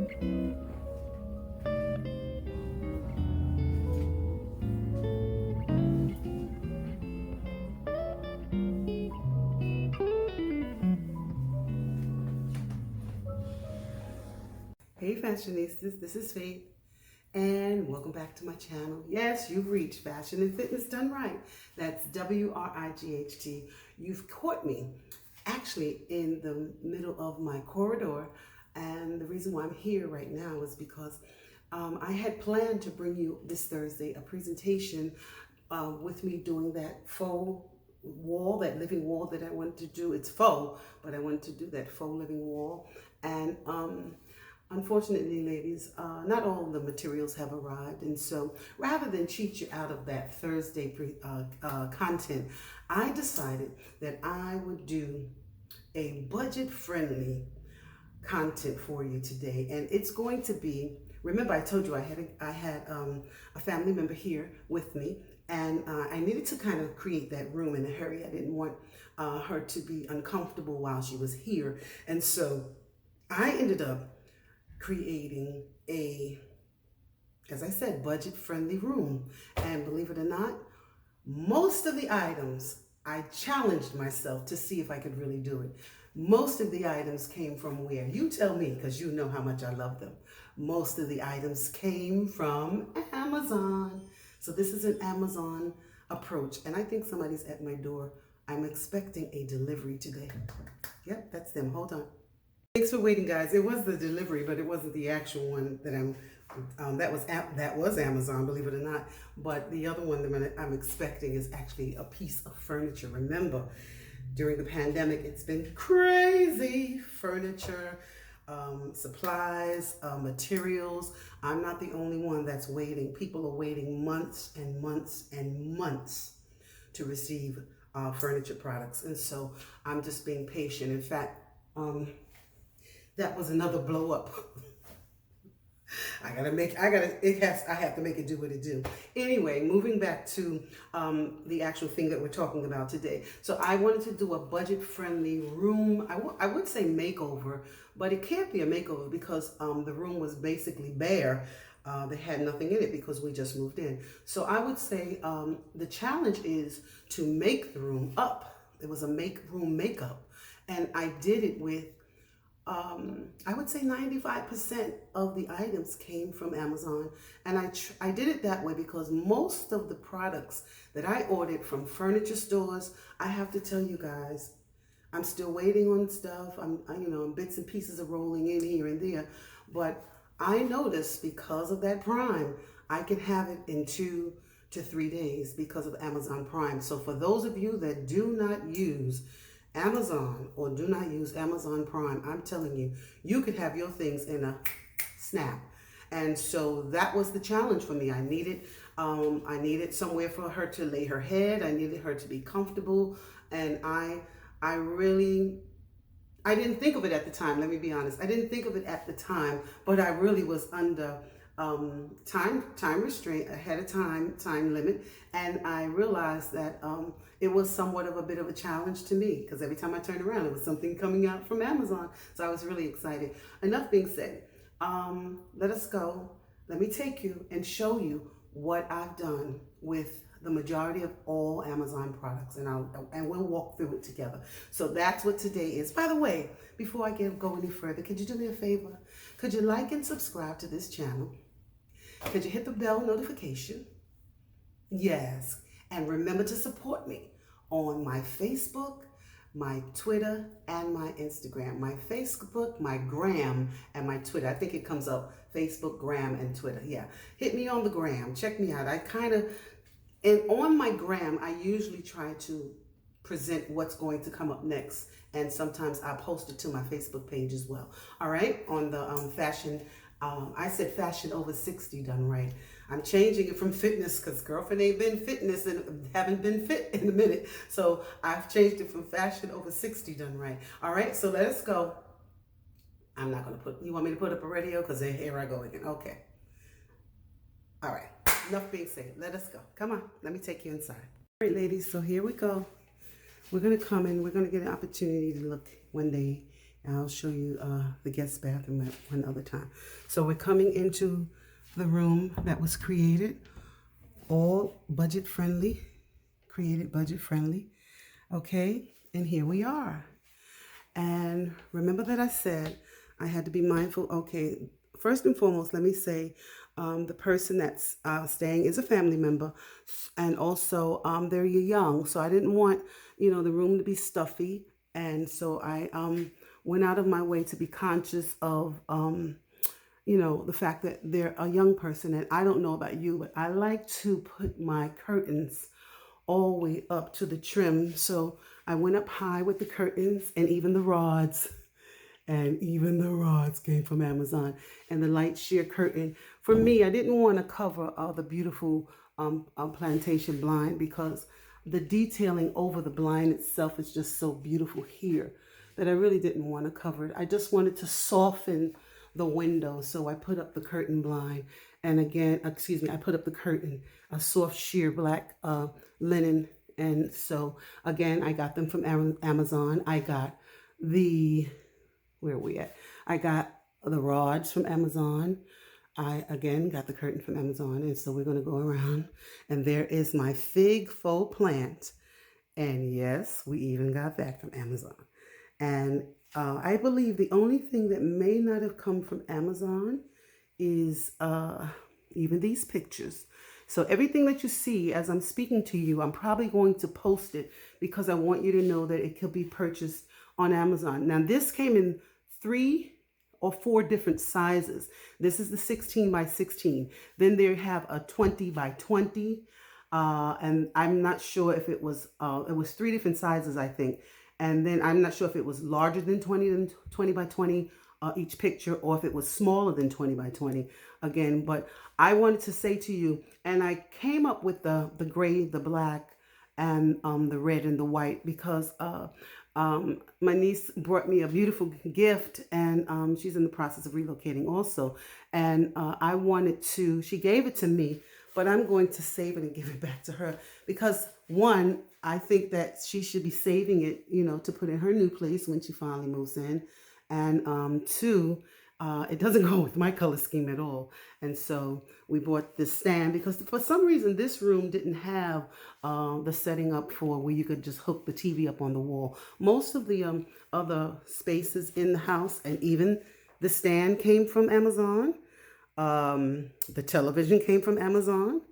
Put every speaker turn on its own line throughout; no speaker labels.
Hey fashionistas, this is Faith and welcome back to my channel. Yes, you've reached Fashion and Fitness Done Right. That's WRIGHT. You've caught me actually in the middle of my corridor, and the reason why I'm here right now is because I had planned to bring you this Thursday a presentation with me doing that faux wall, that living wall that I wanted to do. It's faux, but I wanted to do that faux living wall. And unfortunately, ladies, not all the materials have arrived, and so rather than cheat you out of that Thursday content, I decided that I would do a budget-friendly content for you today, and it's going to be. Remember, I told you I had a family member here with me, and I needed to kind of create that room in a hurry. I didn't want her to be uncomfortable while she was here, and so I ended up creating a, as I said, budget-friendly room. And believe it or not, most of the items, I challenged myself to see if I could really do it. Most of the items came from where? You tell me, because you know how much I love them. Most of the items came from Amazon. So this is an Amazon approach, and I think somebody's at my door. I'm expecting a delivery today. Yep, that's them. Hold on. Thanks for waiting, guys. It was the delivery, but it wasn't the actual one that that was Amazon, believe it or not. But the other one that I'm expecting is actually a piece of furniture. Remember, during the pandemic, it's been crazy. Furniture, supplies, materials. I'm not the only one that's waiting. People are waiting months and months and months to receive furniture products, and so I'm just being patient. In fact, that was another blow up. I have to make it do what it do. Anyway, moving back to the actual thing that we're talking about today. So I wanted to do a budget-friendly room. I would say makeover, but it can't be a makeover because the room was basically bare. They had nothing in it because we just moved in. So I would say the challenge is to make the room up. It was a room makeup, and I did it with I would say 95% of the items came from Amazon, and I did it that way because most of the products that I ordered from furniture stores, I have to tell you guys, I'm still waiting on stuff. Bits and pieces are rolling in here and there, but I noticed because of that Prime, I can have it in 2 to 3 days because of Amazon Prime. So for those of you that do not use Amazon or do not use Amazon Prime, I'm telling you, you could have your things in a snap. And so that was the challenge for me. I needed somewhere for her to lay her head. I needed her to be comfortable. And I didn't think of it at the time. Let me be honest. I didn't think of it at the time, but I really was under time restraint, ahead of time limit, and I realized that it was somewhat of a bit of a challenge to me because every time I turned around, it was something coming out from Amazon. So I was really excited. Enough being said, let us go. Let me take you and show you what I've done with the majority of all Amazon products, and we'll walk through it together. So that's what today is. By the way, before I go any further, could you do me a favor? Could you like and subscribe to this channel? Could you hit the bell notification? Yes. And remember to support me on my Facebook, my Twitter, and my Instagram. My Facebook, my Gram, and my Twitter. I think it comes up Facebook, Gram, and Twitter. Yeah. Hit me on the Gram. Check me out. And on my Gram, I usually try to present what's going to come up next. And sometimes I post it to my Facebook page as well. All right. On the fashion, I said fashion over 60 done right. I'm changing it from fitness because girlfriend ain't been fitness and haven't been fit in a minute. So I've changed it from fashion over 60 done right. All right. So let us go. I'm not going to you want me to put up a radio? Because here I go again. Okay. All right. Enough being said. Let us go. Come on. Let me take you inside. All right, ladies. So here we go. We're going to come in. We're going to get an opportunity to look when they I'll show you the guest bathroom at one other time. So we're coming into the room that was created, all budget friendly, created budget friendly. Okay, and here we are. And remember that I said I had to be mindful. Okay, first and foremost, let me say the person that's staying is a family member, and also they're young. So I didn't want, the room to be stuffy. And so I went out of my way to be conscious of, the fact that they're a young person. And I don't know about you, but I like to put my curtains all the way up to the trim. So I went up high with the curtains and even the rods. And even the rods came from Amazon. And the light sheer curtain. For me, I didn't want to cover the beautiful plantation blind because the detailing over the blind itself is just so beautiful here that I really didn't want to cover it. I just wanted to soften the window. So I put up the curtain blind. And again, I put up the curtain, a soft sheer black linen. And so again, I got them from Amazon. I got where are we at? I got the rods from Amazon. I again got the curtain from Amazon. And so we're going to go around. And there is my fig faux plant. And yes, we even got that from Amazon. And I believe the only thing that may not have come from Amazon is even these pictures. So everything that you see as I'm speaking to you, I'm probably going to post it because I want you to know that it could be purchased on Amazon. Now this came in 3 or 4 different sizes. This is the 16 by 16. Then they have a 20 by 20. And I'm not sure if it was 3 different sizes, I think. And then I'm not sure if it was larger than 20 by 20 each picture, or if it was smaller than 20 by 20 again. But I wanted to say to you, and I came up with the gray, the black, and the red and the white because my niece brought me a beautiful gift, and she's in the process of relocating also. And I wanted to, she gave it to me, but I'm going to save it and give it back to her because one, I think that she should be saving it, to put in her new place when she finally moves in. And 2, it doesn't go with my color scheme at all. And so we bought this stand because for some reason this room didn't have the setting up for where you could just hook the TV up on the wall. Most of the other spaces in the house and even the stand came from Amazon. The television came from Amazon.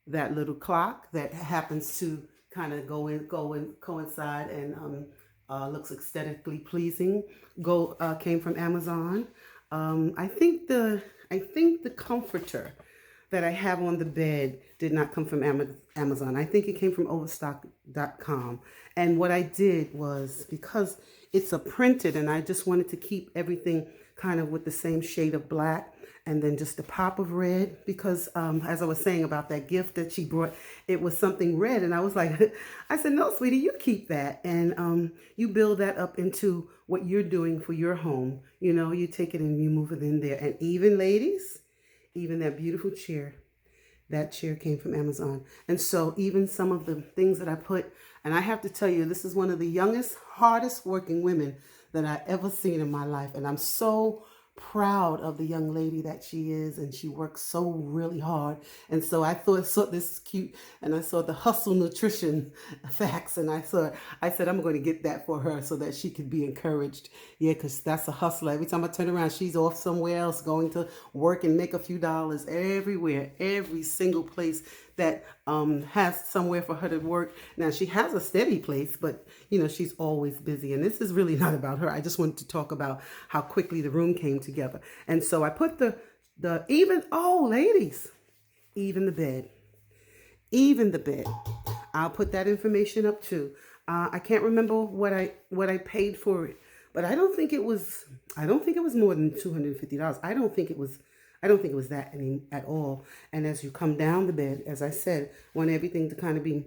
That little clock that happens to kind of go and coincide and looks aesthetically pleasing came from Amazon. I think the comforter that I have on the bed did not come from Amazon. I think it came from Overstock.com. And what I did was, because it's a printed and I just wanted to keep everything kind of with the same shade of black and then just a pop of red, because as I was saying about that gift that she brought, it was something red. And I was like, I said, no, sweetie, you keep that. And you build that up into what you're doing for your home. You take it and you move it in there. And even ladies, even that beautiful chair, that chair came from Amazon. And so even some of the things that I put, and I have to tell you, this is one of the youngest, hardest working women that I ever seen in my life. And I'm so proud of the young lady that she is, and she works so really hard. And so I saw this is cute, and I saw the hustle nutrition facts, and I said I'm going to get that for her so that she could be encouraged. Yeah, because that's a hustler. Every time I turn around, she's off somewhere else going to work and make a few dollars everywhere, every single place that has somewhere for her to work. Now she has a steady place, but she's always busy. And this is really not about her. I just wanted to talk about how quickly the room came together. And so I put ladies, even the bed. I'll put that information up too. I can't remember what I paid for it, but I don't think it was more than $250. I don't think it was that at all. And as you come down the bed, as I said, I want everything to kind of be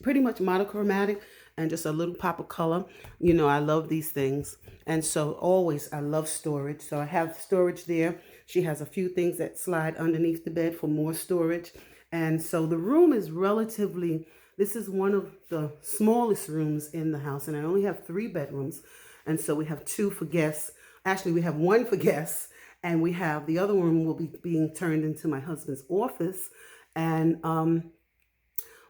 pretty much monochromatic and just a little pop of color. I love these things. And so always I love storage. So I have storage there. She has a few things that slide underneath the bed for more storage. And so the room is this is one of the smallest rooms in the house. And I only have 3 bedrooms. And so we have two for guests. Actually, we have one for guests, and we have the other room will be being turned into my husband's office. And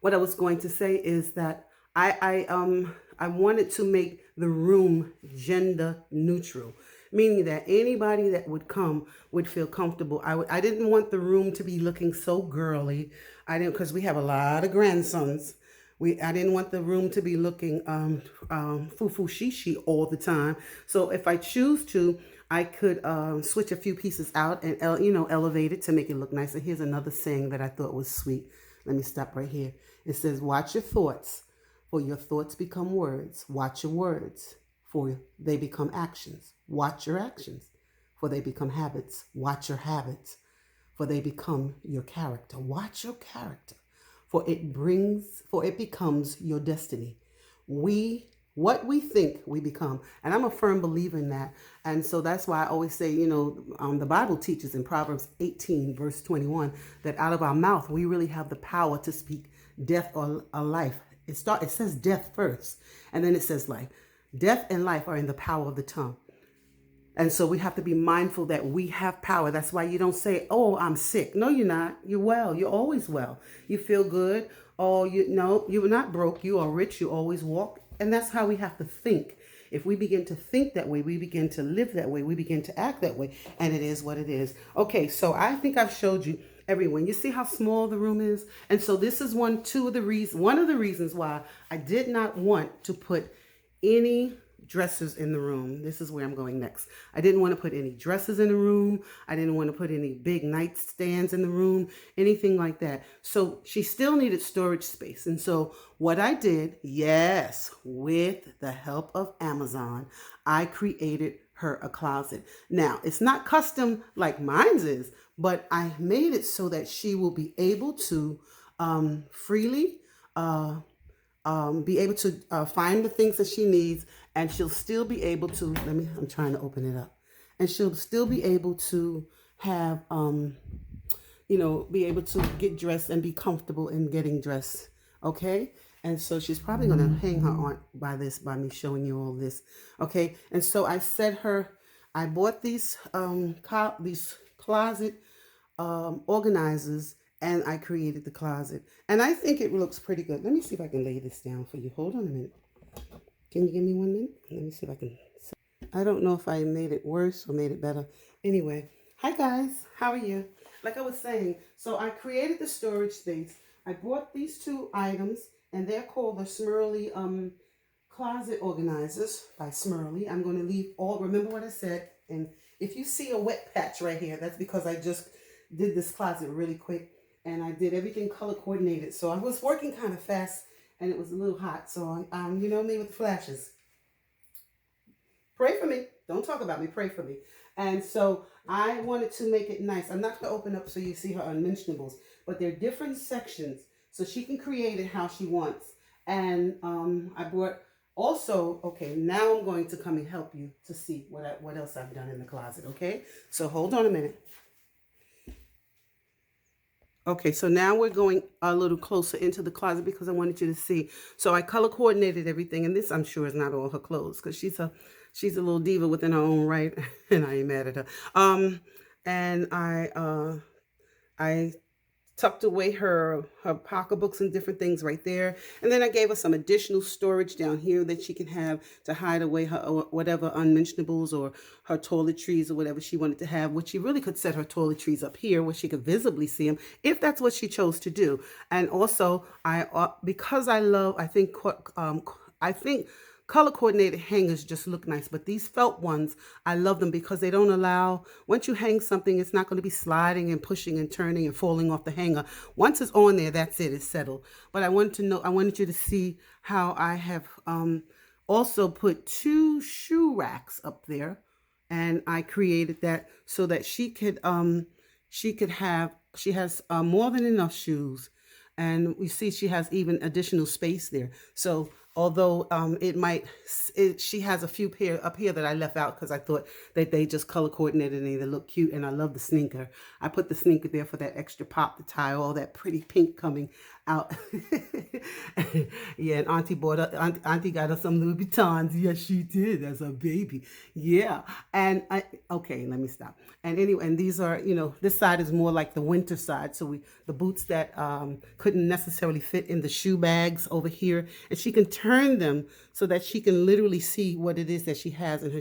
what I was going to say is that I wanted to make the room gender neutral, meaning that anybody that would come would feel comfortable. I didn't want the room to be looking so girly. I didn't, because we have a lot of grandsons. I didn't want the room to be looking foo-foo shishi all the time. So if I choose to, I could switch a few pieces out and elevate it to make it look nicer. Here's another saying that I thought was sweet. Let me stop right here. It says, watch your thoughts, for your thoughts become words. Watch your words, for they become actions. Watch your actions, for they become habits. Watch your habits, for they become your character. Watch your character, for it becomes your destiny. What we think we become. And I'm a firm believer in that. And so that's why I always say, the Bible teaches in Proverbs 18, verse 21, that out of our mouth, we really have the power to speak death or life. It says death first, and then it says life. Death and life are in the power of the tongue. And so we have to be mindful that we have power. That's why you don't say, oh, I'm sick. No, you're not. You're well. You're always well. You feel good. Oh, you're not broke. You are rich. You always walk. And that's how we have to think. If we begin to think that way, we begin to live that way, we begin to act that way, and it is what it is. Okay, so I think I've showed you everyone. You see how small the room is? And so this is one of the reasons why I did not want to put any dressers in the room. This is where I'm going next. I didn't want to put any dressers in the room. I didn't want to put any big nightstands in the room, anything like that. So she still needed storage space. And so what I did, yes, with the help of Amazon, I created her a closet. Now, it's not custom like mine's is, but I made it so that she will be able to freely be able to find the things that she needs, and she'll still be able to, I'm trying to open it up, and she'll still be able to have, be able to get dressed and be comfortable in getting dressed, okay? And so she's probably going to hang her aunt by me showing you all this, okay? And so I bought these closet organizers, and I created the closet. And I think it looks pretty good. Let me see if I can lay this down for you. Hold on a minute. Can you give me 1 minute? Let me see if I can. I don't know if I made it worse or made it better. Anyway, hi guys. How are you? Like I was saying, so I created the storage space. I bought these two items, and they're called the Smirley closet organizers by Smirley. I'm going to leave remember what I said. And if you see a wet patch right here, that's because I just did this closet really quick. And I did everything color coordinated. So I was working kind of fast, and it was a little hot. So, you know me with the flashes. Pray for me. Don't talk about me. Pray for me. And so I wanted to make it nice. I'm not going to open up so you see her unmentionables, but they're different sections, so she can create it how she wants. And I brought also, okay, now I'm going to come and help you to see what else I've done in the closet, okay? So hold on a minute. Okay, so now we're going a little closer into the closet because I wanted you to see. So I color coordinated everything, and this I'm sure is not all her clothes because she's a little diva within her own right, and I ain't mad at her. And I tucked away her pocketbooks and different things right there. And then I gave her some additional storage down here that she can have to hide away her whatever unmentionables or her toiletries or whatever she wanted to have, which she really could set her toiletries up here where she could visibly see them if that's what she chose to do. And also, because I think color coordinated hangers just look nice, but these felt ones, I love them because they don't allow, once you hang something, it's not going to be sliding and pushing and turning and falling off the hanger. Once it's on there, that's it, it's settled. But I wanted you to see how I have also put 2 shoe racks up there, and I created that so that she has more than enough shoes. And we see she has even additional space there. So Although she has a few pair up here that I left out because I thought that they just color coordinated and they look cute, and I love the sneaker. I put the sneaker there for that extra pop to tie all that pretty pink coming out. Yeah, and Auntie got us some Louis Vuittons. Yes, she did, as a baby. Yeah, and okay, let me stop. And anyway, and these are, this side is more like the winter side. So the boots that couldn't necessarily fit in the shoe bags over here, and she can turn them so that she can literally see what it is that she has in her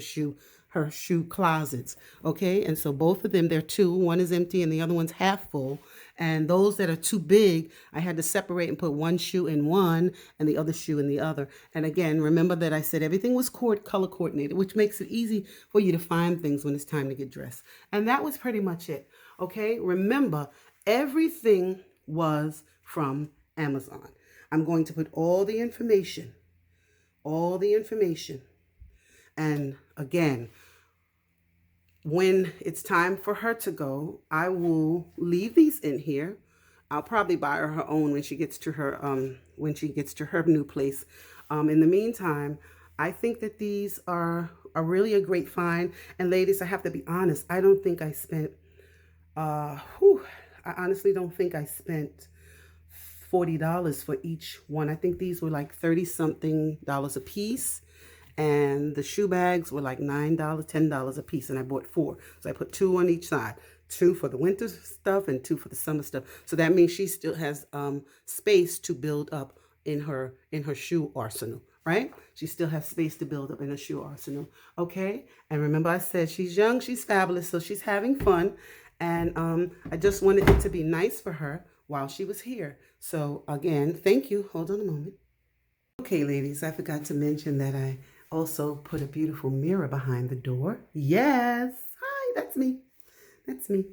shoe closets. Okay, and so both of them, they're two. One is empty and the other one's half full. And those that are too big, I had to separate and put one shoe in one and the other shoe in the other. And again, remember that I said everything was color coordinated, which makes it easy for you to find things when it's time to get dressed. And that was pretty much it. Okay, remember, everything was from Amazon. I'm going to put all the information. And again, when it's time for her to go, I will leave these in here. I'll probably buy her own when she gets to her new place. In the meantime, I think that these are really a great find. And ladies, I have to be honest, I don't think I spent I honestly don't think I spent $40 for each one. I think these were like 30 something dollars a piece. And the shoe bags were like $9, $10 a piece, and I bought 4. So I put 2 on each side, 2 for the winter stuff and 2 for the summer stuff. So that means she still has space to build up in her shoe arsenal, right? She still has space to build up in her shoe arsenal. Okay, and remember I said she's young, she's fabulous, so she's having fun, and I just wanted it to be nice for her while she was here. So again, thank you. Hold on a moment. Okay, ladies, I forgot to mention that I also put a beautiful mirror behind the door. Yes. Hi, that's me. That's me.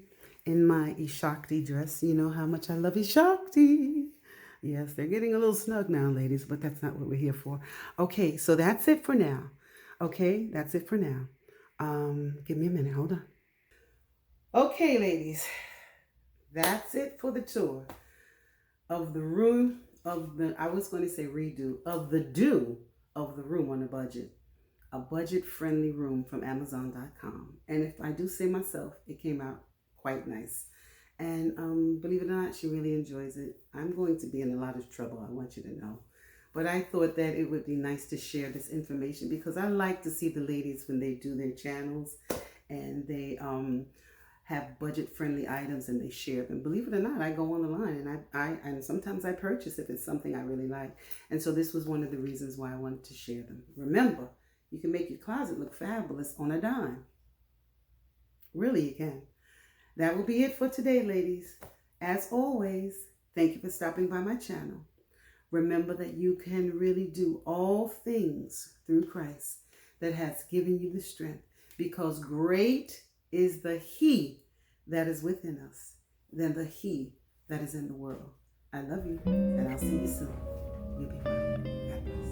In my Ishakti dress. You know how much I love Ishakti. Yes, they're getting a little snug now, ladies, but that's not what we're here for. Okay, so that's it for now. Okay, that's it for now. Give me a minute. Hold on. Okay, ladies. That's it for the tour of the room I was going to say redo, of the room on a budget. A budget-friendly room from Amazon.com. And if I do say myself, it came out quite nice. And believe it or not, she really enjoys it. I'm going to be in a lot of trouble, I want you to know. But I thought that it would be nice to share this information because I like to see the ladies when they do their channels and they have budget-friendly items and they share them. Believe it or not, I go on the line and sometimes I purchase if it's something I really like. And so this was one of the reasons why I wanted to share them. Remember, you can make your closet look fabulous on a dime. Really, you can. That will be it for today, ladies. As always, thank you for stopping by my channel. Remember that you can really do all things through Christ that has given you the strength, because great is the He that is within us than the He that is in the world. I love you, and I'll see you soon. You'll be fine. God bless.